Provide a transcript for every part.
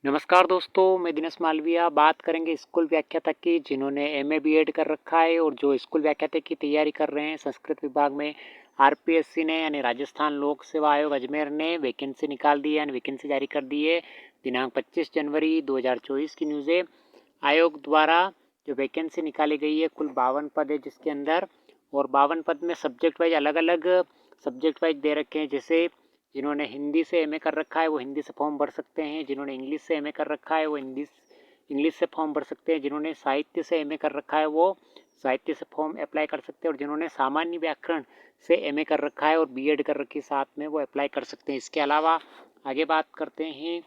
नमस्कार दोस्तों, मैं दिनेश मालविया बात करेंगे स्कूल व्याख्याता की जिन्होंने एमए बीएड कर रखा है और जो स्कूल व्याख्याता की तैयारी कर रहे हैं संस्कृत विभाग में। आरपीएससी ने यानी राजस्थान लोक सेवा आयोग अजमेर ने वैकेंसी निकाल दी है यानी वैकेंसी जारी कर दी है। दिनांक 25 जनवरी 2024 की न्यूज़ है। आयोग द्वारा जो वैकेंसी निकाली गई है कुल 52 पद है जिसके अंदर, और 52 पद में सब्जेक्ट वाइज अलग अलग सब्जेक्ट वाइज दे रखे हैं। जैसे जिन्होंने हिंदी से एमए कर रखा है वो हिंदी से फॉर्म भर सकते हैं, जिन्होंने इंग्लिश से एमए कर रखा है वो इंग्लिश से फॉर्म भर सकते हैं, जिन्होंने साहित्य से एमए कर रखा है वो साहित्य से फॉर्म अप्लाई कर सकते हैं, और जिन्होंने सामान्य व्याकरण से एमए कर रखा है और बीएड कर रखी है साथ में वो अप्लाई कर सकते हैं। इसके अलावा आगे बात करते हैं,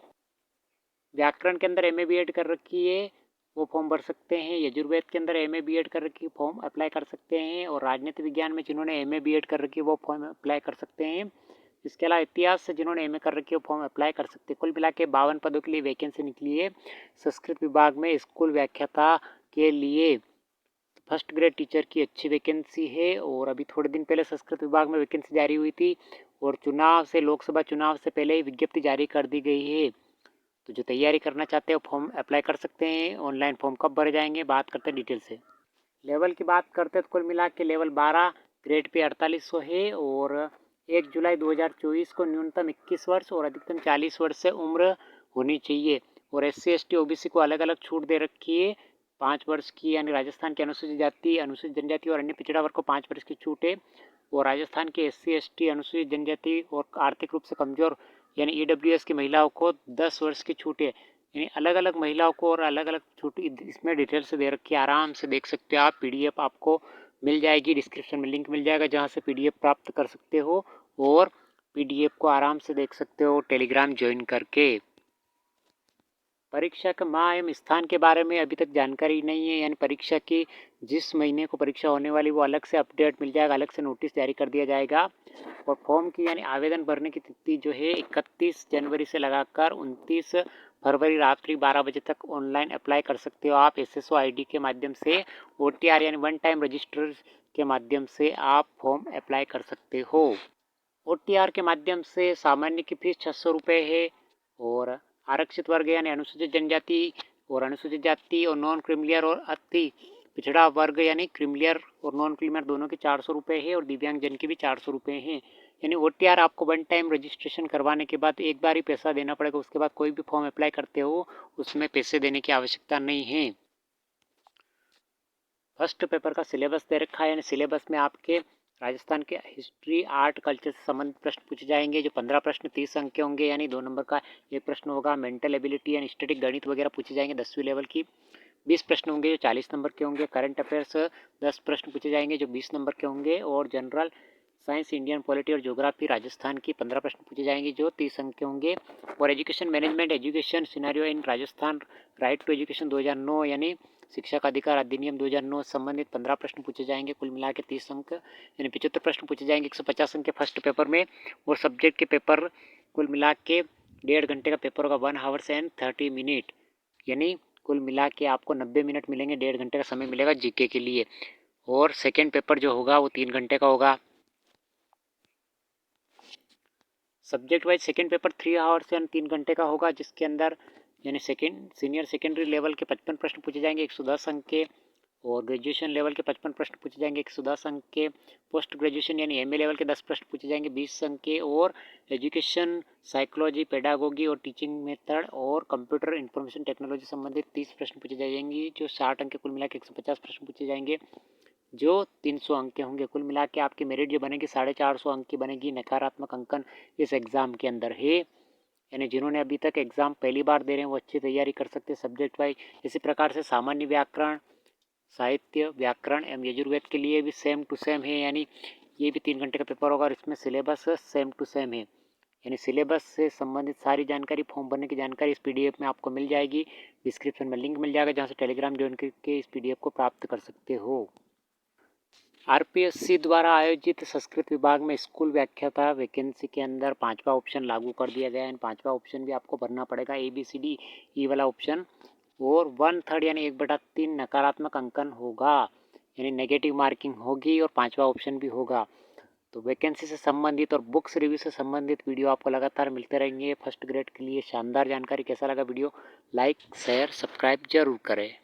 व्याकरण के अंदर एमए बीएड कर रखी है वो फॉर्म भर सकते हैं, यजुर्वेद के अंदर एमए बीएड कर रखी फॉर्म अप्लाई कर सकते हैं, और राजनीति विज्ञान में जिन्होंने एमए बीएड कर रखी है वो फॉर्म अप्लाई कर सकते हैं। इसके अलावा इतिहास से जिन्होंने एमए कर रखी है वो फॉर्म अप्लाई कर सकते हैं। कुल मिला के 52 पदों के लिए वैकेंसी निकली है संस्कृत विभाग में। स्कूल व्याख्याता के लिए फर्स्ट ग्रेड टीचर की अच्छी वैकेंसी है, और अभी थोड़े दिन पहले संस्कृत विभाग में वैकेंसी जारी हुई थी और चुनाव से लोकसभा चुनाव से पहले ही विज्ञप्ति जारी कर दी गई है। तो जो तैयारी करना चाहते हैं वो फॉर्म अप्लाई कर सकते हैं। ऑनलाइन फॉर्म कब भरे जाएंगे बात करते हैं डिटेल से। लेवल की बात करते हैं तो कुल मिला के लेवल 12 ग्रेड पे 4800 है, और 1 जुलाई 2024 को न्यूनतम 21 वर्ष और अधिकतम 40 वर्ष से उम्र होनी चाहिए। और SC ST OBC को अलग अलग छूट दे रखी है 5 वर्ष की, यानी राजस्थान की अनुसूचित जाति अनुसूचित जनजाति और अन्य पिछड़ा वर्ग को 5 वर्ष की छूट है, और राजस्थान के SC ST अनुसूचित जनजाति और आर्थिक रूप से कमजोर यानी EWS की महिलाओं को 10 वर्ष की छूट है। यानी अलग अलग महिलाओं को और अलग अलग छूट इसमें डिटेल से दे रखी है, आराम से देख सकते हो आप। PDF आपको मिल जाएगी, डिस्क्रिप्शन में लिंक मिल जाएगा जहाँ से PDF प्राप्त कर सकते हो, और PDF को आराम से देख सकते हो टेलीग्राम ज्वाइन करके। परीक्षा के माह एवं स्थान के बारे में अभी तक जानकारी नहीं है, यानी परीक्षा की जिस महीने को परीक्षा होने वाली वो अलग से अपडेट मिल जाएगा, अलग से नोटिस जारी कर दिया जाएगा। और फॉर्म की यानी आवेदन भरने की तिथि जो है 31 जनवरी से लगाकर 29 फरवरी रात्रि 12 बजे तक ऑनलाइन अप्लाई कर सकते हो आप। SSO ID के माध्यम से OTR यानी वन टाइम रजिस्टर के माध्यम से आप फॉर्म अप्लाई कर सकते हो। OTR के माध्यम से सामान्य की फीस 600 रुपये है, और आरक्षित वर्ग यानी अनुसूचित जनजाति और अनुसूचित जाति और नॉन क्रीमिलियर और अति पिछड़ा वर्ग यानी क्रीमिलियर और नॉन क्रीमिलियर दोनों की 400 रुपये है, और दिव्यांगजन की भी 400 रुपये है। यानी OTR आपको वन टाइम रजिस्ट्रेशन करवाने के बाद एक बार ही पैसा देना पड़ेगा, उसके बाद कोई भी फॉर्म अप्लाई करते हो उसमें पैसे देने की आवश्यकता नहीं है। फर्स्ट पेपर का सिलेबस दे रखा है, यानी सिलेबस में आपके राजस्थान के हिस्ट्री आर्ट कल्चर से संबंधित प्रश्न पूछे जाएंगे। जो 15 प्रश्न 30 अंक के होंगे, यानी 2 नंबर का एक प्रश्न होगा। मेंटल एबिलिटी यानी स्टैटिक गणित वगैरह पूछे जाएंगे 10वीं लेवल की। 20 प्रश्न होंगे जो 40 नंबर के होंगे। करंट अफेयर्स 10 प्रश्न पूछे जाएंगे जो 20 नंबर के होंगे, और जनरल साइंस इंडियन पॉलिटी और ज्योग्राफी राजस्थान की 15 प्रश्न पूछे जाएंगे जो 30 अंक के होंगे। और education management education scenario in Rajasthan right to education 2009 यानी शिक्षा का अधिकार अधिनियम 2009 संबंधित 15 प्रश्न पूछे जाएंगे, कुल मिला के 30 अंक यानी 75 प्रश्न पूछे जाएंगे 150 अंक के फर्स्ट पेपर में। और सब्जेक्ट के पेपर कुल मिला के 1.5 घंटे का पेपर होगा, 1 आवर्स एंड 30 मिनट, यानी कुल मिला के आपको 90 मिनट मिलेंगे, 1.5 घंटे का समय मिलेगा जीके के लिए। और सेकेंड पेपर जो होगा वो 3 घंटे का होगा। Subject wise second paper 3 hours यानी 3 घंटे का होगा, जिसके अंदर यानी सीनियर सेकेंडरी लेवल के 55 प्रश्न पूछे जाएंगे 110 अंक के, और ग्रेजुएशन लेवल के 55 प्रश्न पूछे जाएंगे 110 अंक के। पोस्ट ग्रेजुएशन यानी एमए लेवल के 10 प्रश्न पूछे जाएंगे 20 अंक के, और एजुकेशन साइकोलॉजी पेडागोगी और टीचिंग मेथड और कंप्यूटर इंफॉर्मेशन टेक्नोलॉजी संबंधित 30 प्रश्न पूछे जाएंगे जो 60 अंक के, कुल मिला के 150 प्रश्न पूछे जाएंगे जो 300 अंक के होंगे। कुल मिला के आपकी मेरिट जो बनेगी 450 अंक की बनेगी। नकारात्मक अंकन इस एग्ज़ाम के अंदर है, यानी जिन्होंने अभी तक एग्ज़ाम पहली बार दे रहे हैं वो अच्छी तैयारी कर सकते हैं सब्जेक्ट वाइज। इसी प्रकार से सामान्य व्याकरण साहित्य व्याकरण एवं यजुर्वेद के लिए भी सेम टू सेम है, यानी ये भी 3 घंटे का पेपर होगा और इसमें सिलेबस सेम टू सेम है। यानी सिलेबस से संबंधित सारी जानकारी फॉर्म भरने की जानकारी इस PDF में आपको मिल जाएगी। डिस्क्रिप्शन में लिंक मिल जाएगा जहाँ से टेलीग्राम ज्वाइन करके इस PDF को प्राप्त कर सकते हो। आरपीएससी द्वारा आयोजित संस्कृत विभाग में स्कूल व्याख्याता वैकेंसी के अंदर 5वां ऑप्शन लागू कर दिया गया है। 5वां ऑप्शन भी आपको भरना पड़ेगा, ABCD वाला ऑप्शन, और 1/3 यानी 1/3 नकारात्मक अंकन होगा, यानी नेगेटिव मार्किंग होगी, और 5वां ऑप्शन भी होगा। तो वैकेंसी से संबंधित और बुक्स रिव्यू से संबंधित वीडियो आपको लगातार मिलते रहेंगे। फर्स्ट ग्रेड के लिए शानदार जानकारी। कैसा लगा वीडियो? लाइक शेयर सब्सक्राइब जरूर करें।